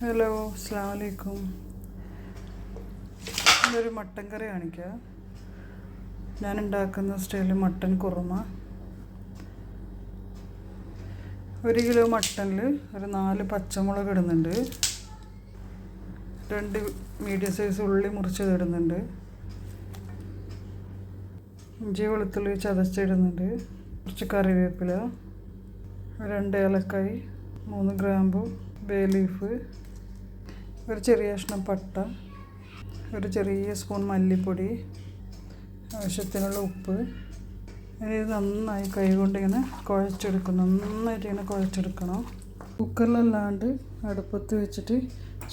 Hello, അസ്സലാമു അലൈക്കും. ഇതൊരു മട്ടൻ കറി കാണിക്കാം. ഞാൻ ഉണ്ടാക്കുന്ന സ്റ്റൈല് മട്ടൻ കുറുമ. 1 കിലോ മട്ടനിൽ ഒരു 4 പച്ചമുളക് ഇടുന്നുണ്ട്. 2 മീഡിയം സൈസ് ഉള്ളി മുറിച്ചത് ഇടുന്നുണ്ട്. ഇഞ്ചി വെളുത്തുള്ളി ചതച്ചിടുന്നുണ്ട്. കുറച്ച് കറിവേപ്പില, 2 ഏലക്കായ്, 3 ഗ്രാമ്പു, ബേ ലീഫ്, ഒരു ചെറിയ കഷ്ണം പട്ട, ഒരു ചെറിയ സ്പൂൺ മല്ലിപ്പൊടി, ആവശ്യത്തിനുള്ള ഉപ്പ്. ഇനി ഇത് നന്നായി കൈ കൊണ്ട് ഇങ്ങനെ നന്നായിട്ട് ഇങ്ങനെ കുഴച്ചെടുക്കണം. കുക്കറിലല്ലാണ്ട് അടുപ്പത്ത് വെച്ചിട്ട്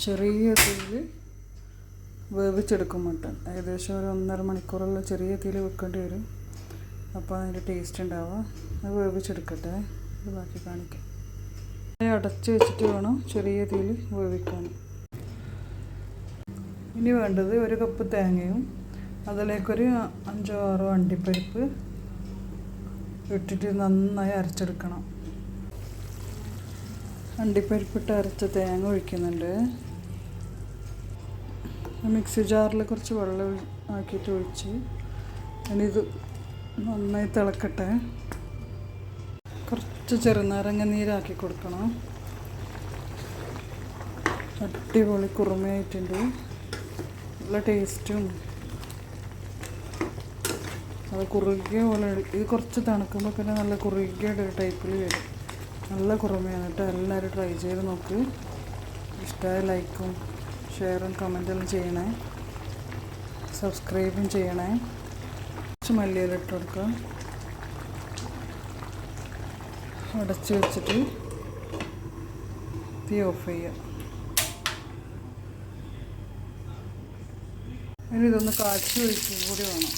ചെറിയ തീയിൽ വേവിച്ചെടുക്കും മട്ടൻ. ഏകദേശം ഒരു 1.5 മണിക്കൂറുള്ള ചെറിയ തീയിൽ വെക്കേണ്ടി വരും. അപ്പോൾ അതിൻ്റെ ടേസ്റ്റ് ഉണ്ടാവുക. അത് വേവിച്ചെടുക്കട്ടെ. ഇത് ബാക്കി കാണിക്കാം. അടച്ച് വെച്ചിട്ട് വേണം ചെറിയ തീയിൽ വേവിക്കാൻ. ഇനി വേണ്ടത് 1 കപ്പ് തേങ്ങയും അതിലേക്കൊരു 5-6 അണ്ടിപ്പരിപ്പ് ഇട്ടിട്ട് നന്നായി അരച്ചെടുക്കണം. അണ്ടിപ്പരിപ്പിട്ട് അരച്ച തേങ്ങ ഒഴിക്കുന്നുണ്ട്. മിക്സി ജാറിൽ കുറച്ച് വെള്ളം ആക്കിയിട്ട് ഒഴിച്ച് ഇനി ഇത് നന്നായി തിളക്കട്ടെ. കുറച്ച് ചെറുനാരങ്ങ നീരാക്കി കൊടുക്കണം. അടിപൊളി കുറുമയായിട്ടുണ്ട്. നല്ല ടേസ്റ്റും. അത് കുറുകിയ പോലെ ഇത് കുറച്ച് തണുക്കുമ്പോൾ തന്നെ നല്ല കുറുകിയ ടൈപ്പിൽ വരും. നല്ല കുറുമയാണ് കേട്ടോ. എല്ലാവരും ട്രൈ ചെയ്ത് നോക്ക്. ഇഷ്ടമായ ലൈക്കും ഷെയറും കമൻറ്റെല്ലാം ചെയ്യണേ. സബ്സ്ക്രൈബും ചെയ്യണേ. കുറച്ച് മല്ലിയില ഇട്ട് കൊടുക്കുക. അടച്ച് വെച്ചിട്ട് തീ ഓഫ് ചെയ്യുക. ഇനി ഇതൊന്ന് കാച്ചി ഒഴിക്കും കൂടി വേണം.